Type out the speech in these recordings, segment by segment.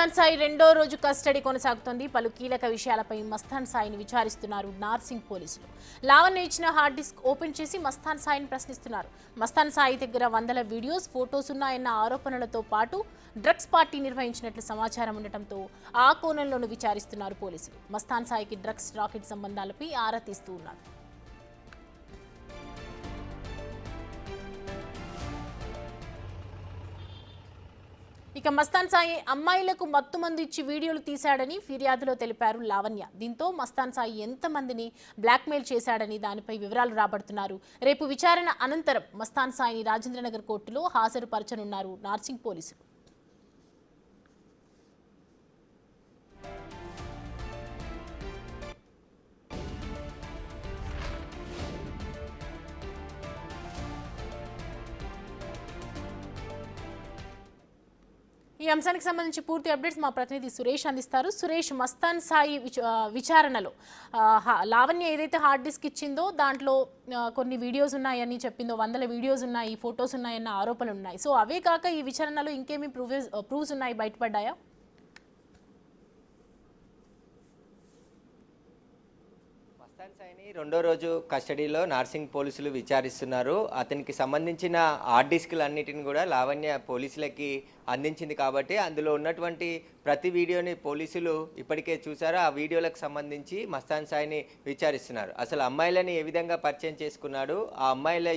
మస్తాన్ సాయి రెండో రోజు కస్టడీ కొనసాగుతోంది. పలు కీలక విషయాలపై మస్తాన్ సాయిని విచారిస్తున్నారు నార్సింగ్ పోలీసులు. లావణ్య ఇచ్చిన హార్డ్ డిస్క్ ఓపెన్ చేసి మస్తాన్ సాయిని ప్రశ్నిస్తున్నారు. మస్తాన్ సాయి దగ్గర వందల వీడియోస్, ఫోటోస్ ఉన్నాయన్న ఆరోపణలతో పాటు డ్రగ్స్ పార్టీ నిర్వహించినట్లు సమాచారం ఉండటంతో ఆ కోణంలోనూ విచారిస్తున్నారు పోలీసులు. మస్తాన్ సాయికి డ్రగ్స్ రాకెట్ సంబంధాలపై ఆరా తీస్తూ ఉన్నారు. ఇక మస్తాన్ సాయి అమ్మాయిలకు మత్తు మందు ఇచ్చి వీడియోలు తీశాడని ఫిర్యాదులో తెలిపారు లావణ్య. దీంతో మస్తాన్ సాయి ఎంతమందిని బ్లాక్మెయిల్ చేశాడని దానిపై వివరాలు రాబడుతున్నారు. రేపు విచారణ అనంతరం మస్తాన్ సాయిని రాజేంద్రనగర్ కోర్టులో హాజరుపరచనున్నారు నార్సింగ్ పోలీసులు. ఈ అంశానికి సంబంధించి పూర్తి అప్డేట్స్ మా ప్రతినిధి సురేష్ అందిస్తారు. సురేష్, మస్తాన్ సాయి విచారణలో లావణ్య ఏదైతే హార్డ్ డిస్క్ ఇచ్చిందో దాంట్లో కొన్ని వీడియోస్ ఉన్నాయని చెప్పిందో, వందల వీడియోస్ ఉన్నాయి, ఫొటోస్ ఉన్నాయన్న ఆరోపణలు ఉన్నాయి. సో అవే కాక ఈ విచారణలో ఇంకేమి ప్రూఫ్స్ ఉన్నాయి, బయటపడ్డాయా? మస్తాన్ సాయిని రెండో రోజు కస్టడీలో నార్సింగ్ పోలీసులు విచారిస్తున్నారు. అతనికి సంబంధించిన హార్డ్ డిస్కులన్నిటిని కూడా లావణ్య పోలీసులకి అందించింది కాబట్టి అందులో ఉన్నటువంటి ప్రతి వీడియోని పోలీసులు ఇప్పటికే చూసారో ఆ వీడియోలకు సంబంధించి మస్తాన్ సాయిని విచారిస్తున్నారు. అసలు అమ్మాయిలని ఏ విధంగా పరిచయం చేసుకున్నాడు, ఆ అమ్మాయిల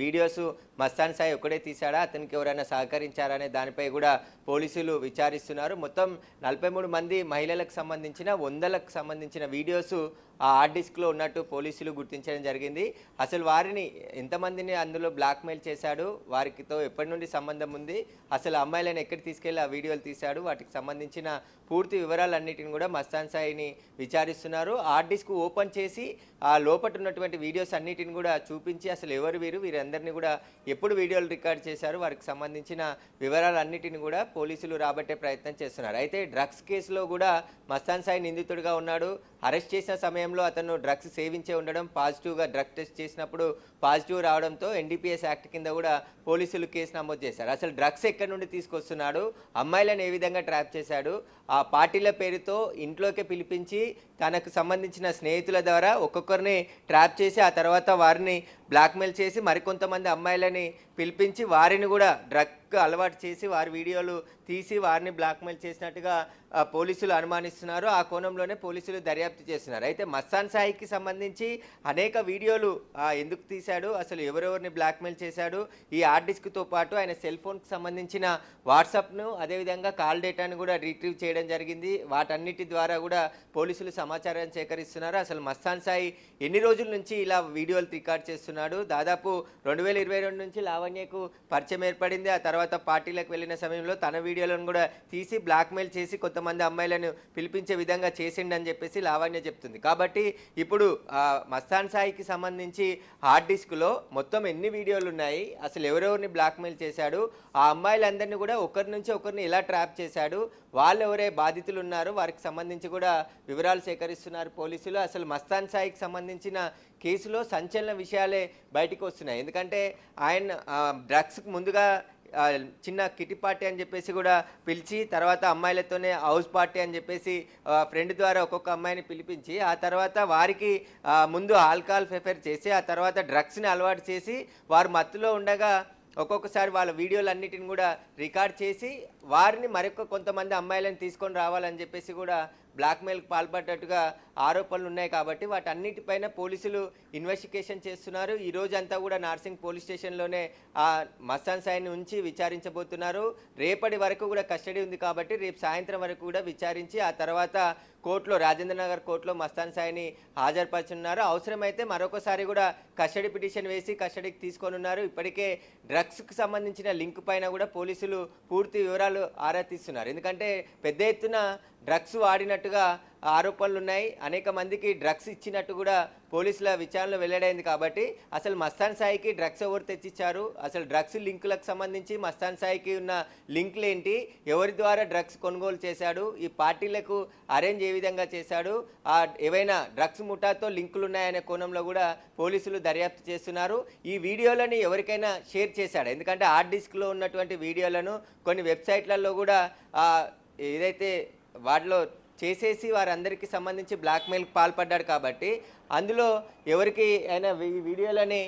వీడియోస్ మస్తాన్ సాయి ఒక్కడే తీశాడా, అతనికి ఎవరైనా సహకరించారనే దానిపై కూడా పోలీసులు విచారిస్తున్నారు. మొత్తం 43 మంది మహిళలకు సంబంధించిన వందలకు సంబంధించిన వీడియోస్ ఆ హార్డ్ డిస్క్లో ఉన్నట్టు పోలీసులు గుర్తించడం జరిగింది. అసలు వారిని ఎంతమందిని అందులో బ్లాక్మెయిల్ చేశాడు, వారితో ఎప్పటి నుండి సంబంధం ఉంది, అసలు అమ్మాయిలను ఎక్కడ తీసుకెళ్లి ఆ వీడియోలు తీశాడు, వాటికి సంబంధించిన పూర్తి వివరాలన్నిటిని కూడా మస్తాన్ సాయిని విచారిస్తున్నారు. హార్డ్ డిస్క్ ఓపెన్ చేసి ఆ లోపల ఉన్నటువంటి వీడియోస్ అన్నిటిని కూడా చూపించి అసలు ఎవరు వీరందరినీ కూడా ఎప్పుడు వీడియోలు రికార్డ్ చేశారు, వారికి సంబంధించిన వివరాలన్నిటిని కూడా పోలీసులు రాబట్టే ప్రయత్నం చేస్తున్నారు. అయితే డ్రగ్స్ కేసులో కూడా మస్తాన్ సాయి నిందితుడిగా ఉన్నాడు. అరెస్ట్ చేసిన సమయంలో అతను డ్రగ్స్ సేవించే ఉండడం, పాజిటివ్గా డ్రగ్ టెస్ట్ చేసినప్పుడు పాజిటివ్ రావడంతో ఎన్డీపీఎస్ యాక్ట్ కింద కూడా పోలీసులు కేసు నమోదు చేశారు. అసలు డ్రగ్స్ ఎక్కడి నుండి తీసుకొస్తున్నాడు, అమ్మాయిలను ఏ విధంగా ట్రాప్ చేశాడు, ఆ పార్టీల పేరుతో ఇంట్లోకి పిలిపించి తనకు సంబంధించిన స్నేహితుల ద్వారా ఒక్కొక్కరిని ట్రాప్ చేసి ఆ తర్వాత వారిని బ్లాక్మెయిల్ చేసి మరికొంతమంది అమ్మాయిలని పిలిపించి వారిని కూడా డ్రగ్ అలవాటు చేసి వారి వీడియోలు తీసి వారిని బ్లాక్మెయిల్ చేసినట్టుగా పోలీసులు అనుమానిస్తున్నారు. ఆ కోణంలోనే పోలీసులు దర్యాప్తు చేస్తున్నారు. అయితే మస్తాన్ సాయికి సంబంధించి అనేక వీడియోలు ఎందుకు తీశాడు, అసలు ఎవరెవరిని బ్లాక్మెయిల్ చేశాడు, ఈ హార్డ్ డిస్క్తో పాటు ఆయన సెల్ ఫోన్కి సంబంధించిన వాట్సాప్ను అదేవిధంగా కాల్ డేటాను కూడా రిట్రీవ్ చేయడం జరిగింది. వాటన్నిటి ద్వారా కూడా పోలీసులు సమాచారాన్ని సేకరిస్తున్నారు. అసలు మస్తాన్ సాయి ఎన్ని రోజుల నుంచి ఇలా వీడియోలు రికార్డ్ చేస్తున్నాడు, దాదాపు 2022 నుంచి లావణ్యకు పరిచయం ఏర్పడింది. ఆ తర్వాత పార్టీలకు వెళ్ళిన సమయంలో తన వీడియోలను కూడా తీసి బ్లాక్మెయిల్ చేసి కొంతమంది అమ్మాయిలను పిలిపించే విధంగా చేసిండని చెప్పేసి లావణ్య చెప్తుంది. కాబట్టి ఇప్పుడు మస్తాన్ సాయికి సంబంధించి హార్డ్ డిస్క్లో మొత్తం ఎన్ని వీడియోలు ఉన్నాయి, అసలు ఎవరెవరిని బ్లాక్మెయిల్ చేశాడు, ఆ అమ్మాయిలందరినీ కూడా ఒకరి నుంచి ఒకరిని ఎలా ట్రాప్ చేశాడు, వాళ్ళు ఎవరే బాధితులు ఉన్నారు, వారికి సంబంధించి కూడా వివరాలు సేకరిస్తున్నారు పోలీసులు. అసలు మస్తాన్ సాయికి సంబంధించిన కేసులో సంచలన విషయాలే బయటకు వస్తున్నాయి. ఎందుకంటే ఆయన డ్రగ్స్కి ముందుగా చిన్న కిటీ పార్టీ అని చెప్పేసి కూడా పిలిచి తర్వాత అమ్మాయిలతోనే హౌస్ పార్టీ అని చెప్పేసి ఫ్రెండ్ ద్వారా ఒక్కొక్క అమ్మాయిని పిలిపించి ఆ తర్వాత వారికి ముందు ఆల్కహాల్ ప్రిఫర్ చేసి ఆ తర్వాత డ్రగ్స్ని అలవాటు చేసి వారు మత్తులో ఉండగా ఒక్కొక్కసారి వాళ్ళ వీడియోలన్నిటిని కూడా రికార్డ్ చేసి వారిని కొంతమంది అమ్మాయిలను తీసుకొని రావాలని చెప్పేసి కూడా బ్లాక్మెయిల్కి పాల్పడ్డట్టుగా ఆరోపణలు ఉన్నాయి. కాబట్టి వాటన్నిటిపైన పోలీసులు ఇన్వెస్టిగేషన్ చేస్తున్నారు. ఈ రోజంతా కూడా నార్సింగ్ పోలీస్ స్టేషన్లోనే మస్తాన్ సాయిని ఉంచి విచారించబోతున్నారు. రేపటి వరకు కూడా కస్టడీ ఉంది కాబట్టి రేపు సాయంత్రం వరకు కూడా విచారించి ఆ తర్వాత కోర్టులో రాజేంద్రనగర్ కోర్టులో మస్తాన్ సాయిని హాజరుపరచున్నారు. అవసరమైతే మరొకసారి కూడా కస్టడీ పిటిషన్ వేసి కస్టడీకి తీసుకొని ఉన్నారు. ఇప్పటికే డ్రగ్స్కి సంబంధించిన లింక్ పైన కూడా పోలీసులు పూర్తి వివరాలు ఆరా తీస్తున్నారు. ఎందుకంటే పెద్ద ఎత్తున డ్రగ్స్ వాడినట్టుగా ఆరోపణలు ఉన్నాయి, అనేక మందికి డ్రగ్స్ ఇచ్చినట్టు కూడా పోలీసుల విచారణలో వెల్లడైంది. కాబట్టి అసలు మస్తాన్ సాయికి డ్రగ్స్ ఎవరు తెచ్చిచ్చారు, అసలు డ్రగ్స్ లింకులకు సంబంధించి మస్తాన్ సాయికి ఉన్న లింకులు ఏంటి, ఎవరి ద్వారా డ్రగ్స్ కొనుగోలు చేశాడు, ఈ పార్టీలకు అరేంజ్ ఏ విధంగా చేశాడు, ఏవైనా డ్రగ్స్ ముఠాతో లింకులు ఉన్నాయనే కోణంలో కూడా పోలీసులు దర్యాప్తు చేస్తున్నారు. ఈ వీడియోలని ఎవరికైనా షేర్ చేశాడు, ఎందుకంటే హార్డ్ డిస్క్లో ఉన్నటువంటి వీడియోలను కొన్ని వెబ్సైట్లలో కూడా ఏదైతే వాటిలో చేసేసి వారందరికీ సంబంధించి బ్లాక్మెయిల్కి పాల్పడ్డాడు కాబట్టి అందులో ఎవరికి అయినా వీడియోలని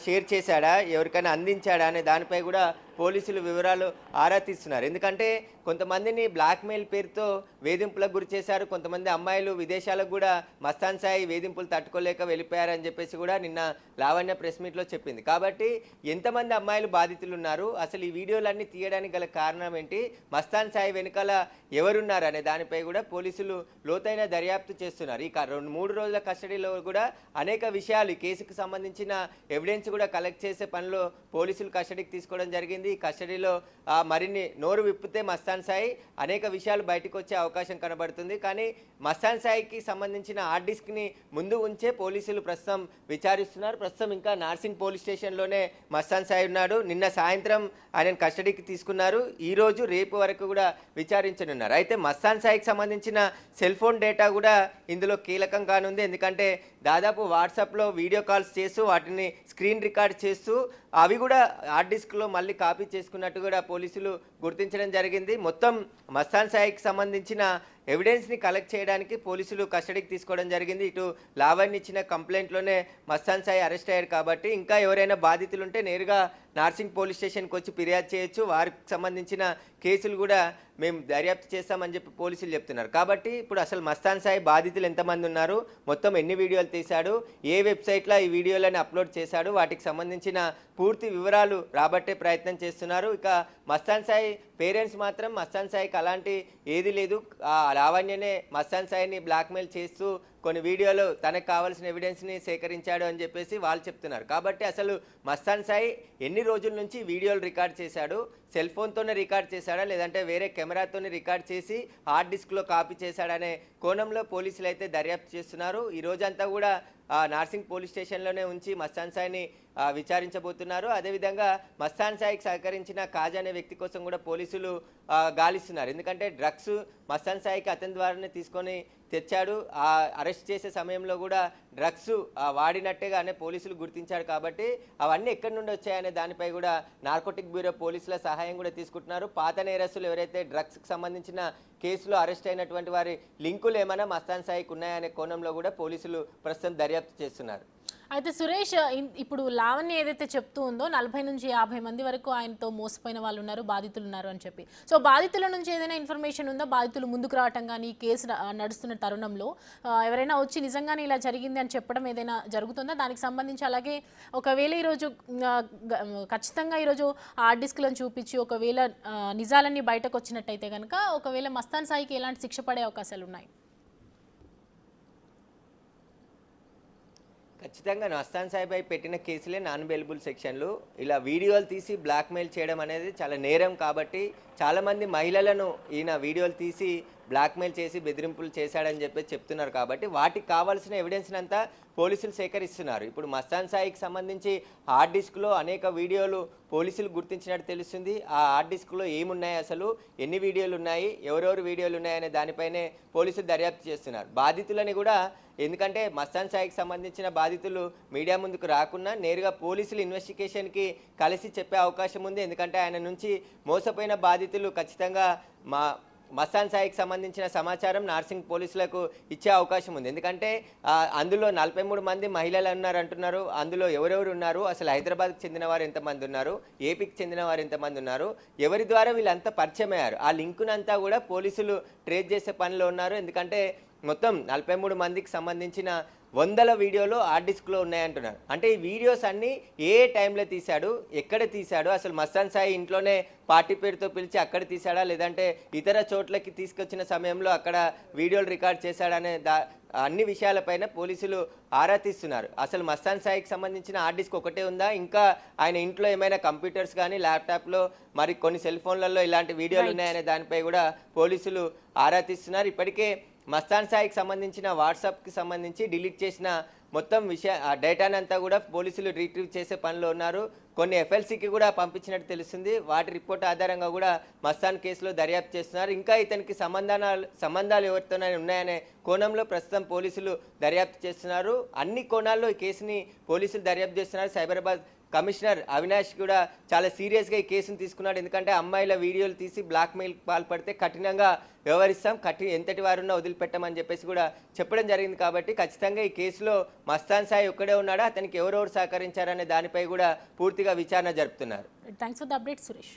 షేర్ చేశాడా, ఎవరికైనా అందించాడా అనే దానిపై కూడా పోలీసులు వివరాలు ఆరా తీస్తున్నారు. ఎందుకంటే కొంతమందిని బ్లాక్మెయిల్ పేరుతో వేధింపులకు గురి చేశారు. కొంతమంది అమ్మాయిలు విదేశాలకు కూడా మస్తాన్ సాయి వేధింపులు తట్టుకోలేక వెళ్ళిపోయారని చెప్పేసి కూడా నిన్న లావణ్య ప్రెస్ మీట్లో చెప్పింది. కాబట్టి ఎంతమంది అమ్మాయిలు బాధితులు ఉన్నారు, అసలు ఈ వీడియోలన్నీ తీయడానికి గల కారణం ఏంటి, మస్తాన్ సాయి వెనుకాల ఎవరున్నారు అనే దానిపై కూడా పోలీసులు లోతైన దర్యాప్తు చేస్తున్నారు. ఈ 2-3 రోజుల కస్టడీలో కూడా అనేక విషయాలు ఈ కేసుకు సంబంధించిన ఎవిడెన్స్ కూడా కలెక్ట్ చేసే పనిలో పోలీసులు కస్టడీకి తీసుకోవడం జరిగింది. ఈ కస్టడీలో మరిన్ని నోరు విప్పితే మస్తాన్ సాయి అనేక విషయాలు బయటకు వచ్చే అవకాశం కనబడుతుంది. కానీ మస్తాన్ సాయికి సంబంధించిన హార్డ్ డిస్క్ని ముందు ఉంచే పోలీసులు ప్రస్తుతం విచారిస్తున్నారు. ప్రస్తుతం ఇంకా నార్సింగ్ పోలీస్ స్టేషన్లోనే మస్తాన్ సాయి ఉన్నాడు. నిన్న సాయంత్రం ఆయన కస్టడీకి తీసుకున్నారు. ఈరోజు రేపు వరకు కూడా విచారించనున్నారు. అయితే మస్తాన్ సాయికి సంబంధించిన సెల్ ఫోన్ డేటా కూడా ఇందులో కీలకం కానుంది. ఎందుకంటే దాదాపు వాట్సాప్లో వీడియో కాల్స్ చేస్తూ వాటిని స్క్రీన్ రికార్డ్ చేస్తూ అవి కూడా హార్డ్ డిస్క్లో మళ్ళీ కాపీ చేసుకున్నట్టు కూడా పోలీసులు గుర్తించడం జరిగింది. మొత్తం మస్తాన్ సాయికి సంబంధించిన ఎవిడెన్స్ని కలెక్ట్ చేయడానికి పోలీసులు కస్టడీకి తీసుకోవడం జరిగింది. ఇటు లావణ్య ఇచ్చిన కంప్లైంట్లోనే మస్తాన్ సాయి అరెస్ట్ అయ్యారు కాబట్టి ఇంకా ఎవరైనా బాధితులు ఉంటే నేరుగా నార్సింగ్ పోలీస్ స్టేషన్కి వచ్చి ఫిర్యాదు చేయొచ్చు. వారికి సంబంధించిన కేసులు కూడా మేము దర్యాప్తు చేస్తామని చెప్పి పోలీసులు చెప్తున్నారు. కాబట్టి ఇప్పుడు అసలు మస్తాన్ సాయి బాధితులు ఎంతమంది ఉన్నారు, మొత్తం ఎన్ని వీడియోలు తీశాడు, ఏ వెబ్సైట్లో ఈ వీడియోలను అప్లోడ్ చేశాడు, వాటికి సంబంధించిన పూర్తి వివరాలు రాబట్టే ప్రయత్నం చేస్తున్నారు. ఇక మస్తాన్ సాయి పేరెంట్స్ మాత్రం మస్తాన్ సాయికి అలాంటి ఏది లేదు, లావణ్యనే మస్తాన్ సాయిని బ్లాక్మెయిల్ చేస్తూ కొన్ని వీడియోలు తనకు కావాల్సిన ఎవిడెన్స్ని సేకరించాడు అని చెప్పేసి వాళ్ళు చెప్తున్నారు. కాబట్టి అసలు మస్తాన్ సాయి ఎన్ని రోజుల నుంచి వీడియోలు రికార్డ్ చేశాడు, సెల్ ఫోన్తోనే రికార్డ్ చేశాడా లేదంటే వేరే కెమెరాతోనే రికార్డ్ చేసి హార్డ్ డిస్క్లో కాపీ చేశాడనే కోణంలో పోలీసులు అయితే దర్యాప్తు చేస్తున్నారు. ఈ రోజంతా కూడా నార్సింగ్ పోలీస్ స్టేషన్లోనే ఉంచి మస్తాన్ సాయిని విచారించబోతున్నారు. అదేవిధంగా మస్తాన్ సాయికి సహకరించిన కాజా అనే వ్యక్తి కోసం కూడా పోలీసులు గాలిస్తున్నారు. ఎందుకంటే డ్రగ్స్ మస్తాన్ సాయికి అతని ద్వారానే తీసుకొని తెచ్చాడు. అరెస్ట్ చేసే సమయంలో కూడా డ్రగ్స్ వాడినట్టేగానే పోలీసులు గుర్తించాడు. కాబట్టి అవన్నీ ఎక్కడి నుండి వచ్చాయనే దానిపై కూడా నార్కోటిక్ బ్యూరో పోలీసుల సహాయం కూడా తీసుకుంటున్నారు. పాత నేరస్తులు ఎవరైతే డ్రగ్స్కి సంబంధించిన కేసులో అరెస్ట్ అయినటువంటి వారి లింకులు ఏమైనా మస్తాన్ సాయికి ఉన్నాయనే కోణంలో కూడా పోలీసులు ప్రస్తుతం దర్యాప్తు చేస్తున్నారు. అయితే సురేష్, ఇప్పుడు లావణ్య ఏదైతే చెప్తూ ఉందో 40 నుంచి 50 మంది వరకు ఆయనతో మోసపోయిన వాళ్ళు ఉన్నారు, బాధితులు ఉన్నారు అని చెప్పి, సో బాధితుల నుంచి ఏదైనా ఇన్ఫర్మేషన్ ఉందా? బాధితులు ముందుకు రావటం కానీ కేసు నడుస్తున్న తరుణంలో ఎవరైనా వచ్చి నిజంగానే ఇలా జరిగింది అని చెప్పడం ఏదైనా జరుగుతుందా? దానికి సంబంధించి అలాగే ఒకవేళ ఈరోజు ఖచ్చితంగా ఈరోజు హార్డ్ డిస్క్లను చూపించి ఒకవేళ నిజాలన్నీ బయటకు వచ్చినట్టయితే కనుక ఒకవేళ మస్తాన్ సాయికి ఎలాంటి శిక్ష పడే అవకాశాలు ఉన్నాయి? ఖచ్చితంగా మస్తాన్ సాయిపై పెట్టిన కేసులే నాన్ బెయిలబుల్ సెక్షన్లు. ఇలా వీడియోలు తీసి బ్లాక్మెయిల్ చేయడం అనేది చాలా నేరం. కాబట్టి చాలామంది మహిళలను ఈయన వీడియోలు తీసి బ్లాక్మెయిల్ చేసి బెదిరింపులు చేశాడని చెప్పి చెప్తున్నారు. కాబట్టి వాటికి కావాల్సిన ఎవిడెన్స్ని అంతా పోలీసులు సేకరిస్తున్నారు. ఇప్పుడు మస్తాన్ సాయికి సంబంధించి హార్డ్ డిస్క్లో అనేక వీడియోలు పోలీసులు గుర్తించినట్టు తెలుస్తుంది. ఆ హార్డ్ డిస్క్లో ఏమున్నాయి, అసలు ఎన్ని వీడియోలు ఉన్నాయి, ఎవరెవరు వీడియోలు ఉన్నాయనే దానిపైనే పోలీసులు దర్యాప్తు చేస్తున్నారు. బాధితులని కూడా, ఎందుకంటే మస్తాన్ సాయికి సంబంధించిన బాధితులు మీడియా ముందుకు రాకుండా నేరుగా పోలీసులు ఇన్వెస్టిగేషన్కి కలిసి చెప్పే అవకాశం ఉంది. ఎందుకంటే ఆయన నుంచి మోసపోయిన బాధితులు ఖచ్చితంగా మస్తాన్ సాయికి సంబంధించిన సమాచారం నార్సింగ్ పోలీసులకు ఇచ్చే అవకాశం ఉంది. ఎందుకంటే అందులో 43 మంది మహిళలు అంటున్నారు. అందులో ఎవరెవరు ఉన్నారు, అసలు హైదరాబాద్కి చెందిన వారు ఎంతమంది ఉన్నారు, ఏపీకి చెందిన వారు ఎంతమంది ఉన్నారు, ఎవరి ద్వారా వీళ్ళంతా పరిచయం అయ్యారు, ఆ లింకునంతా కూడా పోలీసులు ట్రేస్ చేసే పనిలో ఉన్నారు. ఎందుకంటే మొత్తం 43 మందికి సంబంధించిన 100 వీడియోలు హార్డ్ డిస్క్లో ఉన్నాయంటున్నారు. అంటే ఈ వీడియోస్ అన్నీ ఏ టైంలో తీశాడు, ఎక్కడ తీశాడు, అసలు మస్తాన్ సాయి ఇంట్లోనే పార్టీ పేరుతో పిలిచి అక్కడ తీశాడా లేదంటే ఇతర చోట్లకి తీసుకొచ్చిన సమయంలో అక్కడ వీడియోలు రికార్డ్ చేశాడనే అన్ని విషయాలపైన పోలీసులు ఆరా తీస్తున్నారు. అసలు మస్తాన్ సాయికి సంబంధించిన హార్డ్ డిస్క్ ఒకటే ఉందా, ఇంకా ఆయన ఇంట్లో ఏమైనా కంప్యూటర్స్ కానీ ల్యాప్టాప్లో మరి కొన్ని సెల్ ఫోన్లలో ఇలాంటి వీడియోలు ఉన్నాయనే దానిపై కూడా పోలీసులు ఆరా తీస్తున్నారు. ఇప్పటికే మస్తాన్ సాయికి సంబంధించిన వాట్సాప్కి సంబంధించి డిలీట్ చేసిన మొత్తం డేటాని అంతా కూడా పోలీసులు రిట్రీవ్ చేసే పనిలో ఉన్నారు. కొన్ని ఎఫ్ఎల్సీకి కూడా పంపించినట్టు తెలుస్తుంది. వాటి రిపోర్ట్ ఆధారంగా కూడా మస్తాన్ కేసులో దర్యాప్తు చేస్తున్నారు. ఇంకా ఇతనికి సంబంధాలు ఎవరితోనైనా ఉన్నాయనే కోణంలో ప్రస్తుతం పోలీసులు దర్యాప్తు చేస్తున్నారు. అన్ని కోణాల్లో ఈ కేసుని పోలీసులు దర్యాప్తు చేస్తున్నారు. సైబరాబాద్ కమిషనర్ అవినాష్ కూడా చాలా సీరియస్గా ఈ కేసును తీసుకున్నాడు. ఎందుకంటే అమ్మాయిల వీడియోలు తీసి బ్లాక్మెయిల్ పాల్పడితే కఠినంగా వ్యవహరిస్తాం, ఎంతటి వారున్నా వదిలిపెట్టమని చెప్పేసి కూడా చెప్పడం జరిగింది. కాబట్టి ఖచ్చితంగా ఈ కేసులో మస్తాన్ సాయి ఒక్కడే ఉన్నాడా, అతనికి ఎవరెవరు సహకరించారనే దానిపై కూడా పూర్తిగా విచారణ జరుపుతున్నారు. Thanks for the update Suresh.